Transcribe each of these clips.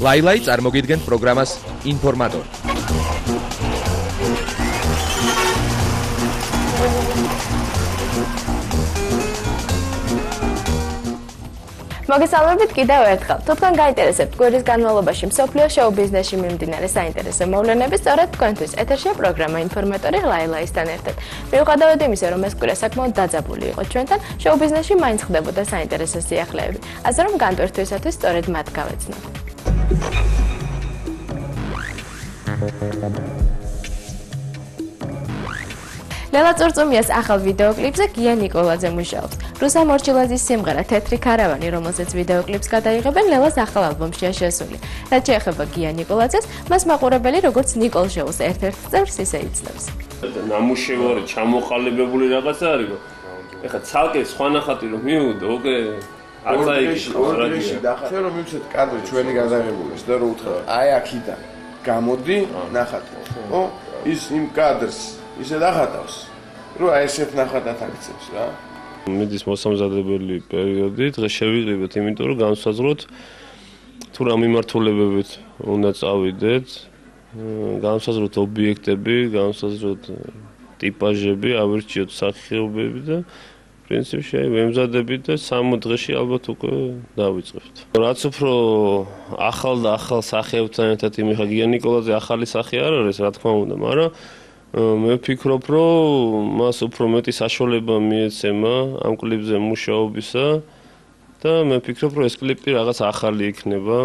ლაილაი წარმოგიდგენთ პროგრამას ინფორმატორი. მოგესალმებით კიდევ ერთხელ. თუ თქვენ გაინტერესებთ კვირის განმავლობაში მსოფლიო შოუ ბიზნესში მიმდინარე საინტერესო მოვლენები, სწორედ თქვენთვის ეთერშია პროგრამა ინფორმატორი ლაილაისთან ერთად. მიუხედავად იმისა, რომ ეს კვირა საკმაოდ დაძაბული იყო ჩვენთან, შოუ ბიზნესში მაინც ხდებოდა საინტერესო სიახლეები. ასე რომ განტვირთვისათვის სწორედ მათ გავეცნოთ. ლელა წურწუმიას ახალ ვიდეოკლიპზე გია ნიკოლაძე მუშაობს. რუსა მორჩილაძის სიმღერა თეთრი ქარავანი, რომელზეც ვიდეოკლიპს გადაიღებენ, ლელას ახალ ალბომშია შესული. რაც შეეხება გია ნიკოლაძეს, მას მაყურებელი როგორც ნიკოლ შოუს ერთ-ერთ წევრს ისე იცნობს. ნამუშევარი ჩამოყალიბებული რაღაცა არის. ეხლა ცალკე სხვანახატი რომ მივუდო, ოკეი. არც აიგში ჩვენ რომ მივცეთ კადრი ჩვენი გადაღებულის და რო უთხრა, აი აქიდან გამოდი ნახატი. ო ის იმ კადრს ისე დახატავს, რომ აი ესეთ ნახატად აქცევს რა. მიდის მოსამზადებელი პერიოდი, დღეს შევიღებთ, იმიტომ რომ განსაზღვროთ თუ რა მიმართულებებით უნდა წავიდეთ, განსაზღვროთ ობიექტები, განსაზღვროთ ტიპაჟები, ავირჩიოთ სახეობები და პრინციპში ვემზადებით და 3 დღეში ალბათ უკვე დავიწყებთ. რაც უფრო ახალ და ახალ სახეებთან ერთად იმიხა გია ნიკოლაძე ახალი სახე არ არის, რა თქმა უნდა, მაგრამ მე ვფიქრობ, რომ მას უფრო მეტი საშუალება მიეცემა ამ კლიპზე მუშაობისა და მე ვფიქრობ, რომ ეს კლიპი რაღაც ახალი იქნება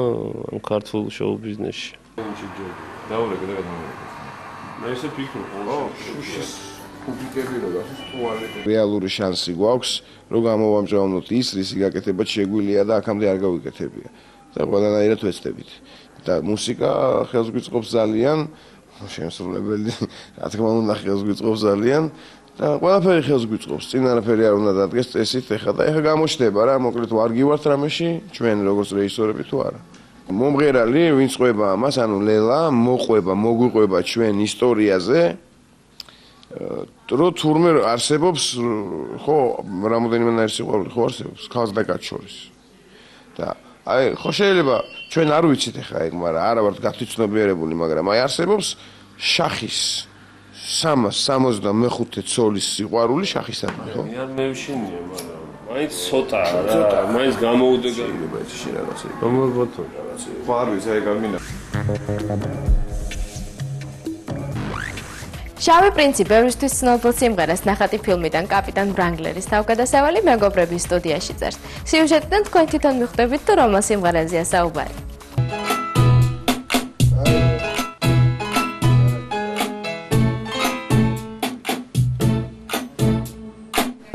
ამ ქართულ შოუ ბიზნესში. მე ესე ვფიქრობ, შუშის პუბლიკები რო გახსოვს ტუალეტები. რეალური შანსი გვაქვს, რომ გამოვამჟღავნოთ ის, რისი გაკეთება შეგვიძლია და აქამდე არ გავიკეთებია. და ყველანაირად ვეცდებით. და მუსიკა ხელს გვიწყობს ძალიან შემსრულებელი, რა თქმა უნდა, ხელს გვიწყობს ძალიან და ყველაფერი ხელს გვიწყობს. წინ არაფერი არ უნდა დადგეს წესით, ეხლა გამოჩნდება რა, მოკლედ ვარ გივართ რამეში, ჩვენ როგორც რეჟისორები თუ არა. მომღერალი, ვინც ყვება ამას, ანუ ლელა, მოგვიყვება ჩვენ ისტორიაზე, რომ თურმე არსებობს, ხო, რამოდენიმე ნაირსიყვარული ხო არსებობს, ქალს და კაცს შორის. და აი, ხო შეიძლება ჩვენ არ ვიცით ეხლა ეგ, მაგრამ არა ვართ გათვითცნობიერებული, მაგრამ აი არსებობს შახის 365 ცოლის სიყვარული შახისადმი, ხო? მე არ მევშინია, მაგრამ მაინც ცოტა რა, მაინც გამოუდგა შეიძლება ეს რაღაცა. მომბოთო. ხო არ ვიცი, აი გამინა. შავი პრინცი ბევრისთვის ცნობილ სიმღერას ნახატი ფილმიდან კაპიტან ვრანგლერის თავგადასავალი მეგობრების სტუდიაში წერს. სიუჟეტიდან თქვენ თვითონ მიხვდებით, თუ რომელ სიმღერაზეა საუბარი.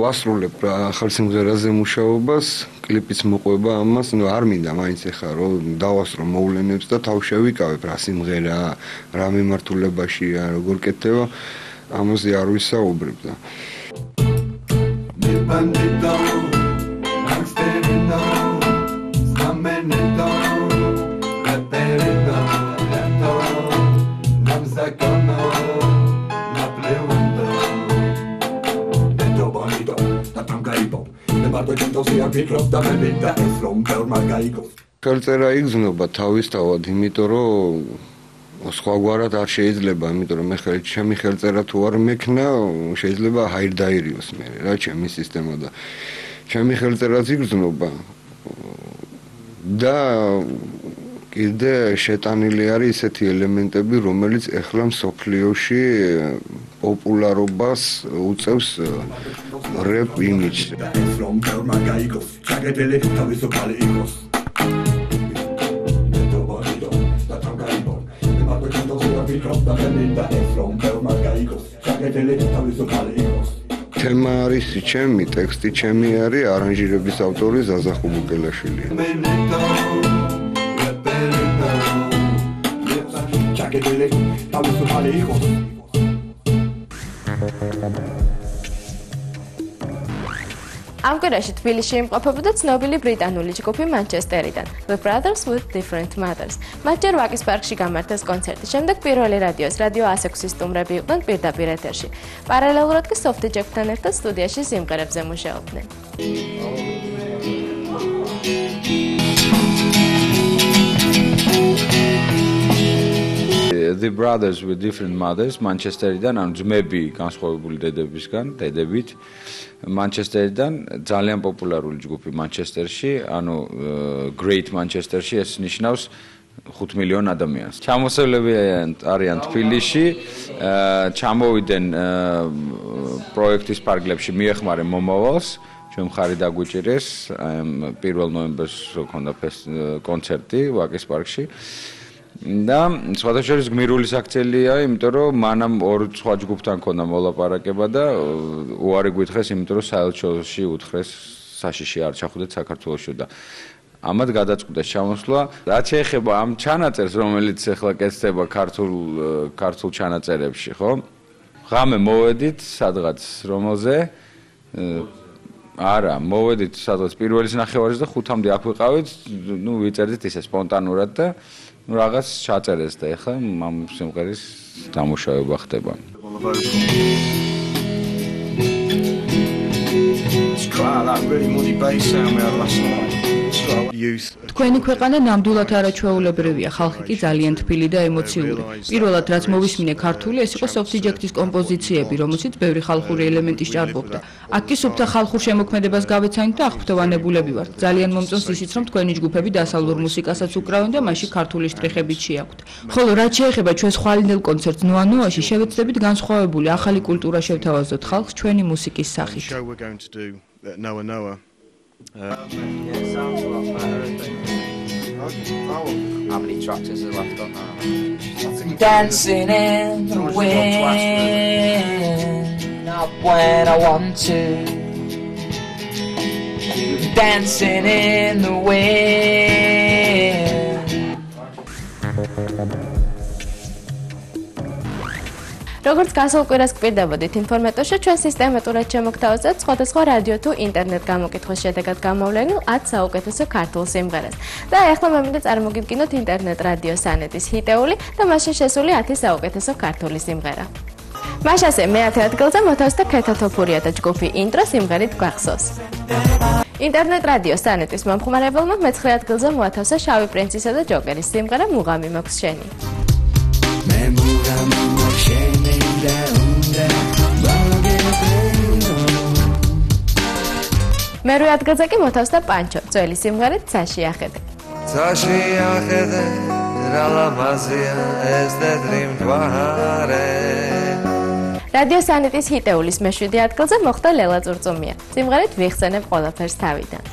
ვასრულებ ახალ სიმღერაზე მუშაობას, კლიპიც მოყვება ამას, ნუ არ მინდა მაინც ეხა რომ დავასრო მოვლენებს და თავში ვიკავებ რა სიმღერაა, რა მიმართულებაშია, როგორ კეთდება, ამაზე არ ვისაუბრებ და ხელწერა იგრძნობა თავისთავად, იმიტომ რომ სხვაგვარად არ შეიძლება, იმიტომ რომ მე ჩემი ხელწერა თუ არ მექნა, შეიძლება ჰაირდაირიოს მე რა ჩემი სისტემა და ჩემი ხელწერაც იგრძნობა და კიდე შეტანილი არის ისეთი ელემენტები, რომელიც ეხლა მსოფლიოში პოპულარობას უწევს რეპ იმიჯს. თემა არის ჩემი, ტექსტი ჩემი არის, არანჟირების ავტორი ზაზა ხუბუკელაშვილი. ამ კვირაში თბილისში იმყოფებოდა ცნობილი ბრიტანული ჯგუფი Manchester-დან The Brothers with Different Mothers. მათ ჯერ ვაკის პარკში გამართეს კონცერტი. შემდეგ პირველი რადიოს რადიო 106-ის სტუმრები იყვნენ პირდაპირ ეთერში. პარალელურად კი Soft Jack-თან ერთად სტუდიაში სიმღერებზე მუშაობდნენ. brothers with different mothers Manchester-დან, ანუ ძმები განსხვავებული დედებით. Manchester-დან ძალიან პოპულარული ჯგუფი Manchester-ში, ანუ Great Manchester-ში ეს ნიშნავს 5 მილიონი ადამიანს. ჩამოსვლები არიან თბილისში, ჩამოვიდნენ პროექტის ფარგლებში მიეხმარენ მომავალს, ჩვენ მხარი დაგვიჭირეს, პირველ ნოემბერს ჰქონდა კონცერტი ვაკის პარკში. და სხვადასხვა გმირული საქციელია, იმიტომ რომ მანამ ორ სხვა ჯგუფთან ჰქონდა მოლაპარაკება და უარი გვითხრეს, იმიტომ რომ საელჩოში უთხრეს საშიში არ ჩახვდეთ საქართველოში და ამად გადაწყვიტეს ჩამოსვლა. რაც შეეხება ამ ჩანაწერს, რომელიც ახლა კეთდება ქართულ ჩანაწერებში, ხო? ღამე მოვედით სადღაც რომელზე არა, მოვედით სადღაც პირველის ნახევარზე და 5-მდე აქ ვიყავით, ვიწერდით ისე სპონტანურად და რაღაც ჩაწერეს და ეხლა ამ სიმღერის დამუშავება ხდება. თქვენი ქვეყანა ნამდვილად არაჩვეულებრივია, ხალხი კი ძალიან თბილი და ემოციური. პირველად რაც მოვისმინე ქართული, ეს იყო სოფთიჯექტის კომპოზიციები, რომელშიც ბევრი ხალხური ელემენტი სჭარბობდა. აქ კი სუფთა ხალხურ შემოქმედებას გავეცანით და აღფრთოვანებულები ვართ. ძალიან მომწონს ისიც, რომ თქვენი ჯგუფები დასავლურ მუსიკასაც უკრავენ და მასში ქართული შტრიხებიც შეაქვთ. ხოლო რაც შეეხება ჩვენს ხვალინდელ კონცერტს ნოანუაში, შევეცდებით განსხვავებული ახალი კულტურა შევთავაზოთ ხალხს ჩვენი მუსიკის სახით. How many tracks is there left on that? Dancing in the wind, not when I want to. Dancing in the wind. როგორც გასულ კვირას გვპირდებოდით ინფორმატორში, ჩვენ სისტემატურად შემოგთავაზებთ სხვადასხვა რადიო თუ ინტერნეტ გამოკითხვის შედეგად გამოვლენილ 10 საუკეთესო ქართულ სიმღერას. და ახლა მომინდა წარმოგიდგინოთ ინტერნეტ რადიო სანეტის ჰიტეული და მასში შესული 10 საუკეთესო ქართული სიმღერა. მაშასე მე-10 ადგილზე მოთავსდა ქეთათოფურია და ჯგუფი ინტრო სიმღერით გვახსოვს. ინტერნეტ რადიო სანეტის მომხმარებელმა მე-9 ადგილზე მოათავსა შავი პრინცისა და ჯოკერის სიმღერა მუღამი მაქვს შენი. მერვე ადგილზე კი მოთავსდა პანჩო, ძველი სიმღერით ცაში ახედე. ცაში ახედე, რა ლამაზია ეს თეთრი მთვარე. რადიო სანეტის ჰიტეულის მე-7 ადგილზე მოხვდა ლელა წურწუმია, სიმღერით ვიხსენებ ყველაფერს თავიდან.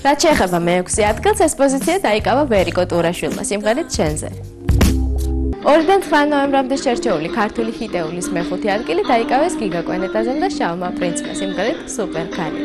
რაც შეეხება მე-6 ადგილს, ეს პოზიცია დაიკავა ვერიკო ტურაშვილმა სიმღერით შენზე. 2-დან 9 ნოემბრამდე შერჩეული ქართული ჰიტეულის მე-5 ადგილი დაიკავეს გიგა კვენეტაძემ და შავმა პრინცმა სიმღერით სუპერქალი.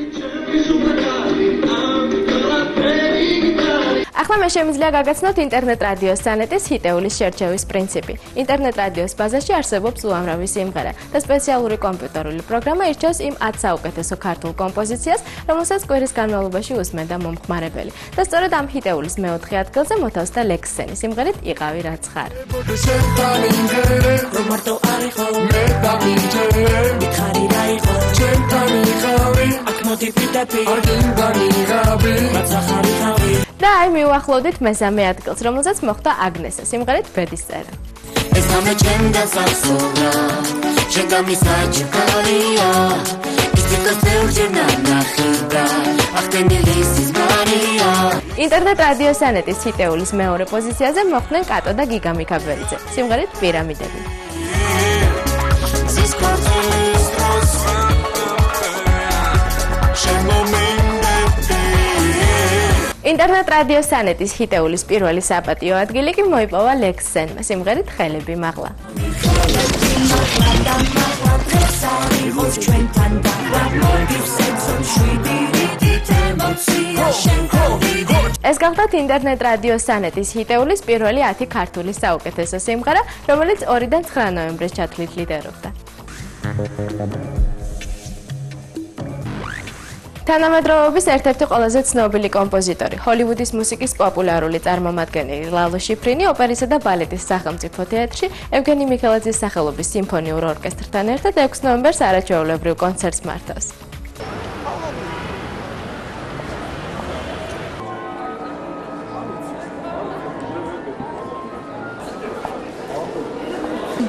ახლა მე შემიძლია გაგაცნოთ ინტერნეტ რადიო სანეტის ჰიტეულის შერჩევის პრინციპი. ინტერნეტ რადიოს ბაზაში არსებობს უამრავი სიმღერა და სპეციალური კომპიუტერული პროგრამა ირჩევს იმ 10 საუკეთესო ქართულ კომპოზიციას, რომელსაც კვირის განმავლობაში უსმენდა მომხმარებელი. და სწორედ ამ ჰიტეულის მე-4 ადგილზე მოთავსდა ლექსენი სიმღერით იყავი რაც ხარ. და აი მივახლოვდით მე-3 ადგილს, რომელზეც მოხვდა აგნესა სიმღერით ბედის წერა. ინტერნეტ რადიო სანეტის ჰიტეულის მეორე პოზიციაზე მოხვდნენ კატო და გიგა მიქაბერიძე სიმღერით პირამიდები. ინტერნეტ რადიო სანეტის ჰიტეულის პირველი საპატიო ადგილი კი მოიპოვა ლექსენმა სიმღერით ხელები მაღლა. ეს გახდათ ინტერნეტ რადიო სანეტის ჰიტეულის პირველი 10 ქართული საუკეთესო სიმღერა, რომელიც 2-დან 9 ნოემბრის ჩათვლით ლიდერობდა. თანამედროვეობის ერთ-ერთი ყველაზე ცნობილი კომპოზიტორი, ჰოლივუდის მუსიკის პოპულარული წარმომადგენელი ლალო შიფრინი ოპერისა და ბალეტის სახელმწიფო თეატრში ევგენი მიხელაძის სახელობის სიმფონიურ ორკესტრთან ერთად 6 ნოემბერს არაჩვეულებრივ კონცერტს მართავს.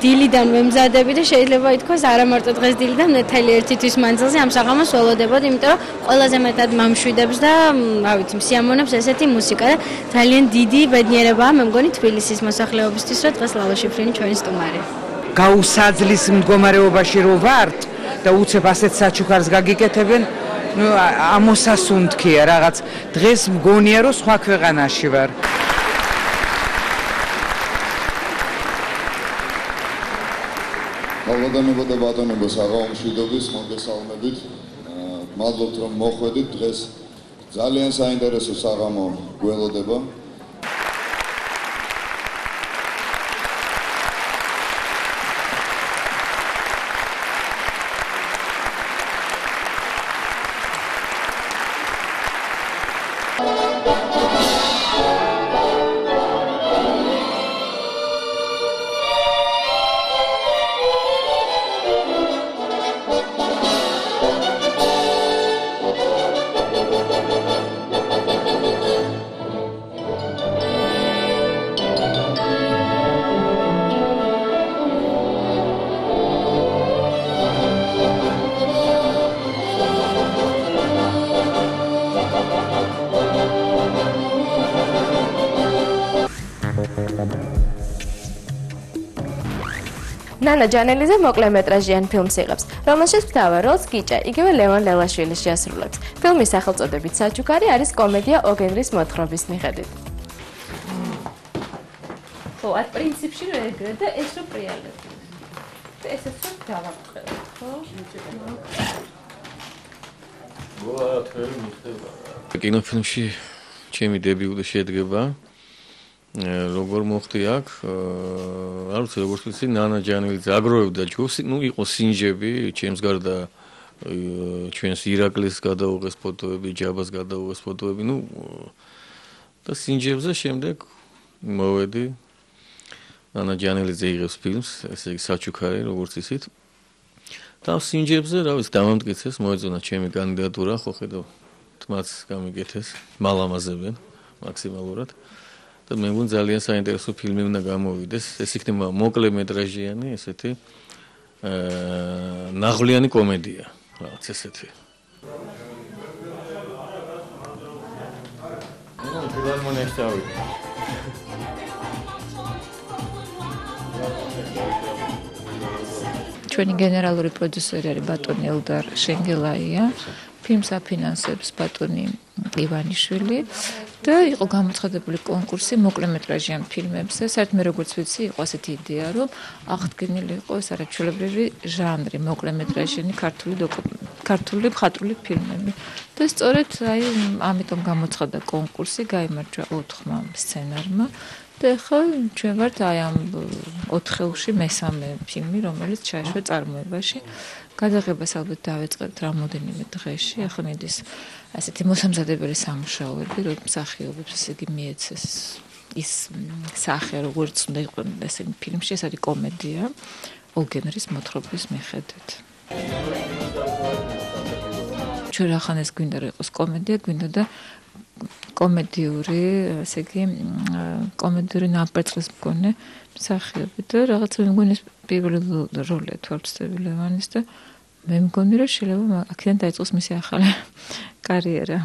დილიდან მემზადები და შეიძლება ითქვას არა მარტო დღეს დილიდან მთელი ერთი თვის მანძილზე ამ საღამოს ველოდებოდი, იმიტომ რომ ყველაზე მეტად მამშვიდებს და რა ვიცი, სიამოვნებს ესეთი მუსიკა და ძალიან დიდი ბედნიერებაა მე მგონი თბილისის მოსახლეობისთვის, რომ დღეს ლალო შიფრინი ჩვენი სტუმარია. გაუსაძლის მდგომარეობაში რო ვართ და უცებ ასეთ საჩუქარს გაგიკეთებენ, ну ამოსასუნთქია რაღაც. დღეს მგონია რომ სხვა ქვეყანაში ვარ. მოგდანებო და ბატონებო საღამომშვიდობის მოგესალმებით. მადლობთ რომ მოხვედით დღეს. ძალიან საინტერესო საღამო გველოდება. ნანა ჯანელიძე მოკლემეტრაჟიან ფილმს იღებს, რომელშიც მთავარ როლს გიჭა, იგივე ლევან ლელაშვილი შეასრულებს. ფილმის სახელწოდებით საჩუქარი არის კომედია ოგენრის მოთხრობის მიხედვით. ხო, არ პრინციპში რა ეგრე და ეს რო პრიალები. და ესეც რო დავაყრევ, ხო? კინოფილმში ჩემი დებიუტი შედგება როგორ მოხდი აქ არ ვიცი როგორც ვიცი ნანა ჯანელიძე აგროვებდა ჯგუფს ნუ იყო სინჯები ჩემს გარდა ჩვენს ირაკლის გადაუღეს ფოტოები ჯაბას გადაუღეს ფოტოები ნუ და სინჯებზე შემდეგ მოვედი ნანა ჯანელიძე იღებს ფილმს ესე იგი საჩუქარი როგორც ისით და სინჯებზე რა ვიცი დამამტკიცეს მოეწონა ჩემი კანდიდატურა ხო ხედავ თმაც გამიგეთეს მალამაზებენ მაქსიმალურად და მე მგონი ძალიან საინტერესო ფილმი უნდა გამოვიდეს. ეს იქნება მოკლემეტრაჟიანი, ესეთი ნაღვლიანი კომედია, რაღაც ესეთი. ფილარმონიაში დავიდე. ჩვენი გენერალური პროდიუსერი არის ბატონი ელდარ შენგელაია. ფილმს აფინანსებს ბატონი ივანიშვილი და იყო გამოცხადებული კონკურსი მოკლემეტრაჟიან ფილმებზე. საერთოდ მე როგორც ვიცი, იყო ასეთი იდეა, რომ აღდგენილი იყო ეს არაჩვეულებრივი ჟანრი, მოკლემეტრაჟიანი ქართული მხატვრული ფილმები. და სწორედ აი ამიტომ გამოცხადა კონკურსი, გაიმარჯვა 4 სცენარმა. და ახლა ჩვენ ვართ აი ამ 4-ში მესამე ფილმი, რომელიც ჩაეშვა წარმოებაში. გადაღებას ალბათ დავეწყებთ რამოდენიმე დღეში. ახლა მიდის ასეთი მოსამზადებელი სამუშაოები, რომ მსახიობებს ესე იგი მიეცეს ის სახე, როგორც უნდა იყოს ესე ფილმში, ეს არის კომედია ოგენრის მოთხრობის მიხედვით. ჩვენ ახან ეს გვინდა რომ იყოს კომედია, გვინდა და კომედიური, ესე იგი კომედიური ნაპერწკლის მქონე მსახიობი და რაღაცა მე მგონი ეს პირველი როლია თვალწები ლევანის და მე მგონი რომ შეიძლება აქედან დაიწყოს მისი ახალი კარიერა.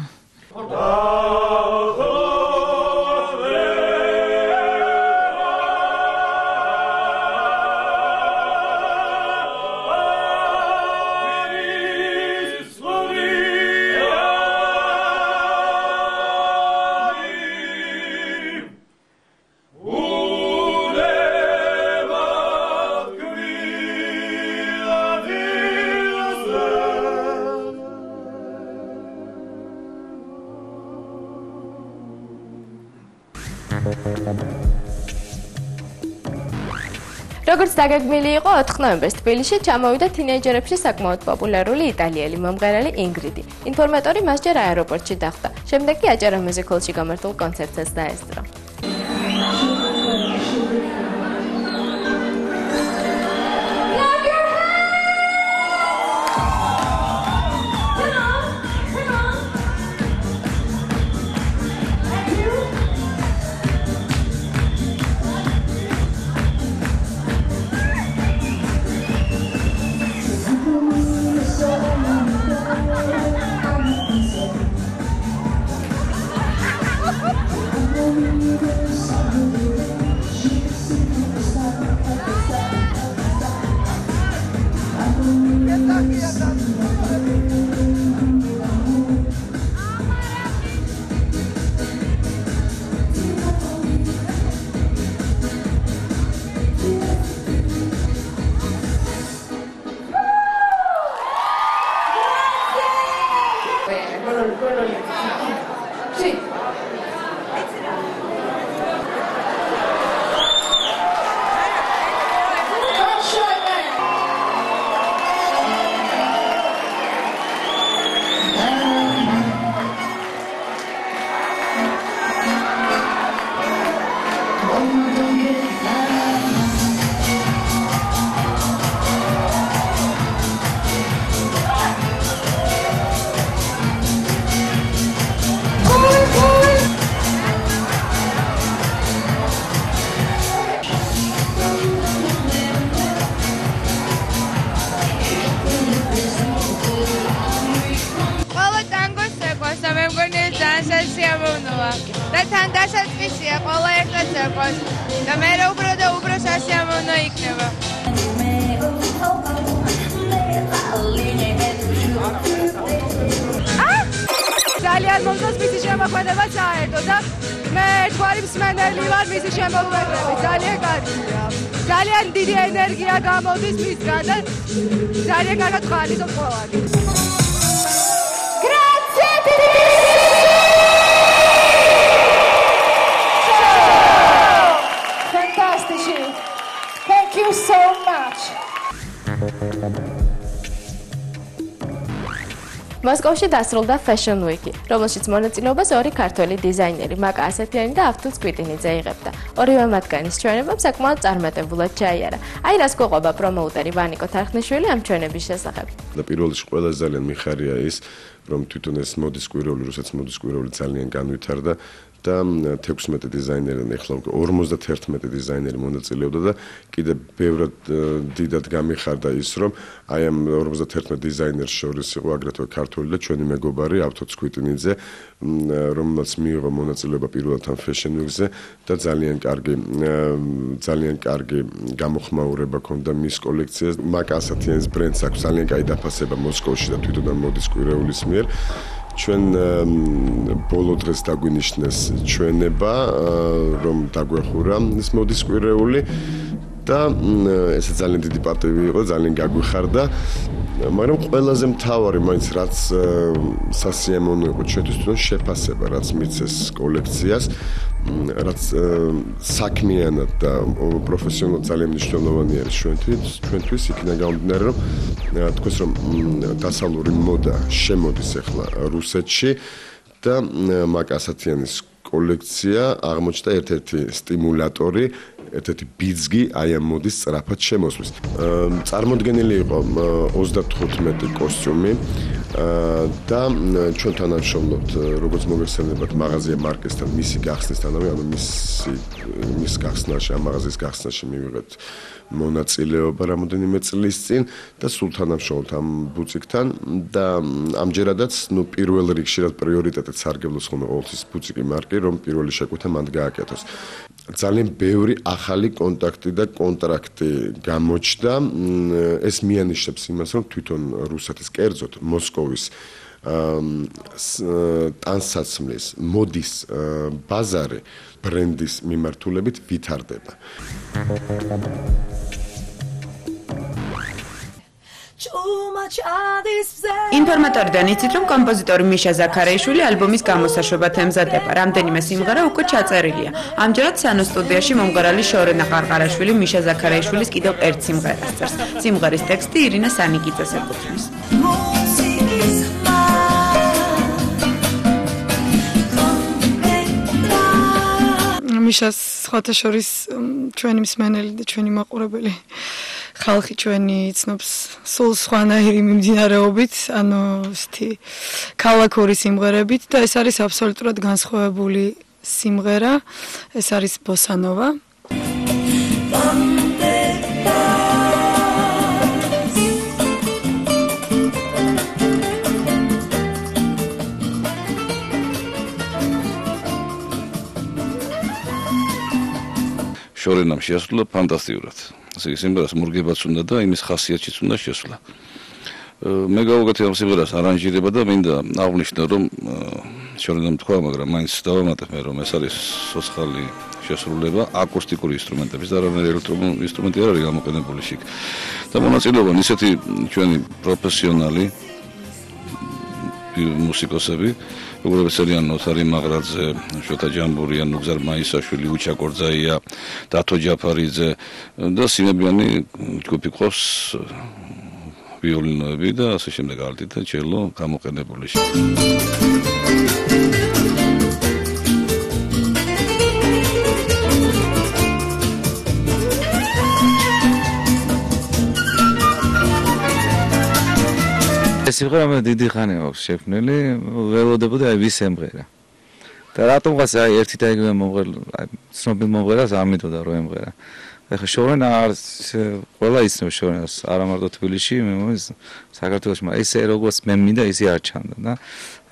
როგორც დაგეგმილი იყო 4 ნოემბერს თბილისში ჩამოვიდა თინეიჯერებში საკმაოდ პოპულარული იტალიელი მომღერალი ინგრიდი. ინფორმატორი მას ჯერ აეროპორტში დახვდა. შემდეგ კი აჭარა მუსიკ-ჰოლში გამართულ კონცერტსაც დაესწრო. და თან დასაწყისია ყველა ერთად ზარყოს და მე უფრო და უფრო სასიამოვნო იქნება. ძალიან მომწონს მისი შემოქმედება საერთოდ და მე თქვარი მსმენელი ვარ მისი შემოქმედებით, ძალიან კარგია. ძალიან დიდი ენერგია გამოდის მისგან და ძალიან კარგად ხალისობს ყველანი. Thank you so much. მოსკოვში დასრულდა Fashion Week-ი, რომელშიც მონაწილეობას ორი ქართველი დიზაინერი, მაკა ასათიანი და ავთუც კვიტინიძე იღებდა. ორივე მათგანის ჩვენებამ საკმაოდ წარმატებულად ჩაიარა. აი რას გვეყვება პრომოუტერი ვანიკო თარხნიშვილი ამ ჩვენების შესახებ. და პირველ რიგში ყველაზე ძალიან მიხარია ის, რომ თვითონ ეს მოდის კვირეული, როცა მოდის კვირეული ძალიან განვითარდა და 16 დიზაინერიდან ეხლა 51 დიზაინერი მონაწილეობდა და კიდე ბევრად დიდად გამიხარდა ის, რომ აი ამ 51 დიზაინერს შორის იყო აგრეთვე ქართველი და ჩვენი მეგობარი ავთუც კვიტინიძე, რომელსაც მიიღო მონაწილეობა პირველად ამ Fashion Week-ზე და ძალიან კარგი გამოხმაურება ჰქონდა მის კოლექციას. მაკა ასათიანის ბრენდს აქვს ძალიან კაი დაფასება მოსკოვში და თვითონ მოდის კვირეულის მიერ. ჩვენ ბოლო დღეს დაგვინიშნეს ჩვენება, რომ დაგვეხურა ის მოდის კვირეული და ესე ძალიან დიდი პატივი იყო, ძალიან გაგვიხარდა. მაგრამ ყველაზე მთავარი მაინც რაც სასიამოვნო იყო ჩვენთვის თვითონ შეფასება, რაც მიცეს კოლექციას, რაც საქმიანად და პროფესიონალურად ძალიან მნიშვნელოვანი არის ჩვენთვის, იქიდან გამომდინარე, რომ თქვენს რომ დასავლური მოდა შემოდის ახლა რუსეთში და მაკა ასათიანის კოლექცია აღმოჩნდა ერთ-ერთი სტიმულატორი, ერთ-ერთი ბიძგი აი ამ მოდის სწრაფად შემოსვლის. წარმოდგენილი იყო 35 კოსტიუმი და ჩვენ თანამშრომლობთ, როგორც მოგეხსენებათ, მაღაზია მარკესთან მისი გახსნისთანავე, ანუ მის გახსნაში, ამ მაღაზიის გახსნაში მივიღეთ მონაწილეობა რამოდენიმე წლის წინ და სულ თანამშრომლობთ ამ ბუციკთან და ამჯერადაც პირველ რიგში რაც პრიორიტეტად სარგებლობს ხოლმე ყოველთვის ბუციკი მარკი, რომ პირველი შეკვეთა მანდ გააკეთოს. ძალიან ბევრი ახალი კონტაქტი და კონტრაქტი გამოჩნდა. ეს მიანიშნებს იმას, რომ თვითონ რუსეთის კერძოდ მოსკოვის ტანსაცმლის მოდის ბაზარი ბრენდის მიმართულებით ვითარდება. ინფორმატორიდან იცით, რომ კომპოზიტორი მიშა ზაქარიაშვილი ალბომის გამოსაშვებად ემზადება. რამდენიმე სიმღერა უკვე ჩაწერილია. ამჯერად სანო სტუდიაში მომღერალი შორენა ყარყარაშვილი მიშა ზაქარიაშვილის კიდევ ერთ სიმღერას წერს. სიმღერის ტექსტი ირინა სანიკიძეს ეკუთვნის. მიშას სხვათა შორის ჩვენი მსმენელი და ჩვენი მაყურებელი ხალხი ჩვენი იცნობს სულ სხვანაირი მიმდინარეობით, ანუ ისეთი ქალაქური სიმღერებით და ეს არის აბსოლუტურად განსხვავებული სიმღერა, ეს არის ბოსანოვა. შორენამ შეასრულა ფანტასტიურად. ასე სიმღერას მორგებაც უნდა და იმის ხასიათშიც უნდა შესვლა. მე გავაკეთე ამ სიმღერას არანჟირება და მინდა აღვნიშნო რომ შეიძლება თქვა, მაგრამ მაინც დავამატებ მე რომ ეს არის სოციალური შესრულება აკუსტიკური ინსტრუმენტების და არანაირი ელექტრონული ინსტრუმენტი არ არის გამოყენებული შიგ. და მონაწილეობენ ისეთი ჩვენი პროფესიონალი მუსიკოსები, როგორიც არიან ნოთარი მაღრაძე, შოთა ჯამბურია, ნუგზარ მაისაშვილი, უჩა კორძაია, დათო ჯაფარიძე და სიმებიანი ჯგუფი ყავს ვიოლინოები და ასე შემდეგ ალტი და ჩელო გამოყენებული შიგ. სიმღერა მე დიდი ხანი აქვს შექმნილი, ველოდებოდი აი ვის ემღერა. და რატომღაც აი ერთი და იგივე მომღერლ, აი ცნობილ მომღერალს არ მითოდა რომ ემღერა. ეხლა შორენ არის ყველა ისნო შორენს, არა მარტო თბილისში, მე მომის საქართველოში, მაგრამ ესე როგორც მე მინდა ისე არ ჩანდა და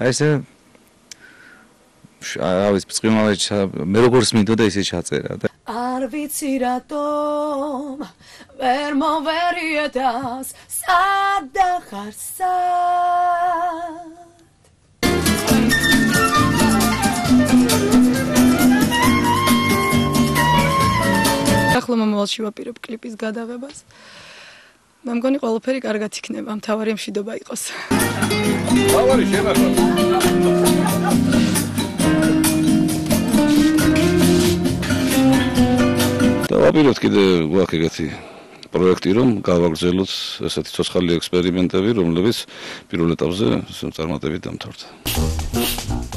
აი ესე ავის წვიმალე მე როგორც მინდოდა ისე ჩაწერა და არ ვიცი რატომ ვერ მოვერიედას სადახარ სად ახლა მომავალში ვაპირებ კლიპის გადაღებას. მე მგონი ყველაფერი კარგად იქნება, მთავარი მშვიდობა იყოს. მთავარი შენახვა. და ვაპირებთ კიდე გვაქვს ეგეთი პროექტი, რომ გავაგრძელოთ ესეთი ცოცხალი ექსპერიმენტები, რომლებიც პირველ ეტაპზე წარმატებით დამთავრდა.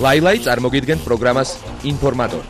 ლაილაი წარმოგიდგენთ პროგრამას ინფორმატორი.